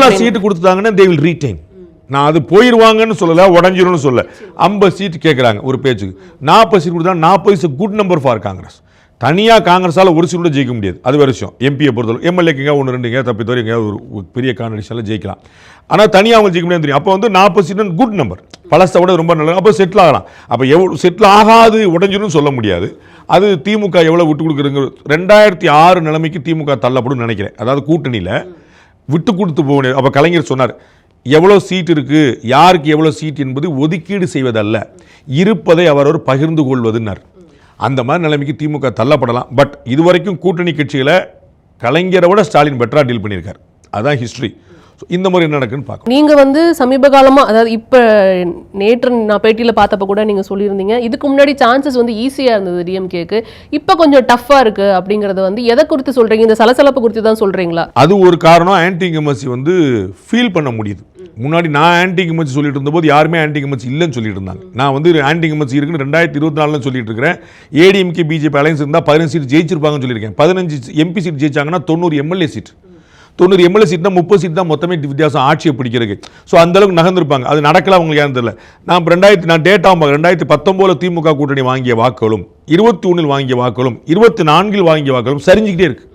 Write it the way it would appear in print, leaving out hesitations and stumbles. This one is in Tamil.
கூடுதலாக சீட்டு கொடுத்துட்டாங்கன்னா they will retain. நான் அது போயிடுவாங்கன்னு சொல்லலை, உடஞ்சிரும்னு சொல்ல. 50 சீட்டு கேட்குறாங்க ஒரு பேச்சுக்கு. 40 சீட் கொடுத்தா 40 is good number for Congress. தனியாக காங்கிரஸால் ஒரு சீட் கூட ஜெயிக்க முடியாது, அது வேறு விஷயம். எம்பியை பொறுத்தவரை எம்எல்ஏக்கு ஒன்று ரெண்டு எங்கேயாவது தப்பி தவிர எங்கேயாவது ஒரு பெரிய கான்வென்ஷனில் ஜெயிக்கலாம். ஆனால் தனியாக அவங்க ஜெயிக்க முடியாது தெரியும். அப்போ வந்து 40 சீட் குட் நம்பர், பழசை விட ரொம்ப நல்லது. அப்போ செட்டில் ஆகலாம். அப்போ எவ்வளோ செட்டில் ஆகாது உடஞ்சிடும் சொல்ல முடியாது. அது திமுக எவ்வளோ விட்டு கொடுக்குறங்க. 2006 நிலைமைக்கு திமுக தள்ளப்படும் நினைக்கிறேன். அதாவது கூட்டணியில் விட்டு கொடுத்து போக. அப்போ கலைஞர் சொன்னார், எவ்வளோ சீட் இருக்குது, யாருக்கு எவ்வளோ சீட் என்பது ஒதுக்கீடு செய்வதல்ல, இருப்பதை அவரவர் பகிர்ந்து கொள்வதுன்னார். அந்த மாதிரி நிலைமைக்கு திமுக தள்ளப்படலாம். பட் இதுவரைக்கும் கூட்டணி கட்சிகளை கலைஞரை விட ஸ்டாலின் பெட்டராக டீல் பண்ணியிருக்கார். அதுதான் ஹிஸ்ட்ரி. இந்த மாதிரி என்ன நடக்குன்னு பார்க்கணும். நீங்கள் வந்து சமீப காலமாக, அதாவது இப்போ நேற்று நான் பேட்டியில் பார்த்தப்ப கூட நீங்கள் சொல்லியிருந்தீங்க, இதுக்கு முன்னாடி சான்சஸ் வந்து ஈஸியாக இருந்தது டிஎம்கேக்கு, இப்போ கொஞ்சம் டஃப்பாக இருக்குது அப்படிங்கிறத வந்து எதை குறித்து சொல்கிறீங்க? இந்த சலசலப்பு குறித்து தான் சொல்கிறீங்களா? அது ஒரு காரணம். ஆன்டி இன்கம்பன்சி வந்து ஃபீல் பண்ண முடியுது. முன்னாடி நான் ஆன்டி இன்கம்பன்சி சொல்லிட்டு இருந்தபோது யாருமே ஆன்டி இன்கம்பன்சி இல்லைன்னு சொல்லிட்டு இருந்தாங்க. நான் வந்து ஆன்டி இன்கம்பன்சி இருக்குன்னு 2024 சொல்லிட்டு இருக்கிறேன். ஏடிஎம்கே பிஜேபி அலைன்ஸ் இருந்தால் 15 சீட் ஜெயிச்சிருப்பாங்கன்னு சொல்லியிருக்கேன். 15 எம்பி சீட் ஜெயிச்சாங்கன்னா 90 எம்எல்ஏ சீட். 90 எம்எல்ஏ சீட்னா 30 சீட் தான் மொத்தமே வித்தியாசம் ஆட்சியை பிடிக்கிறதுக்கு. ஸோ அந்தளவுக்கு நகர்ந்துருப்பாங்க. அது நடக்கல, அவங்களுக்கு யாரும் தெரியல. நான் டேட்டா 2019 திமுக கூட்டணி வாங்கிய வாக்குகளும் 21 வாங்கிய வாக்குகளும் 24 வாங்கிய வாக்குகளும் சரிஞ்சுக்கிட்டே இருக்கு.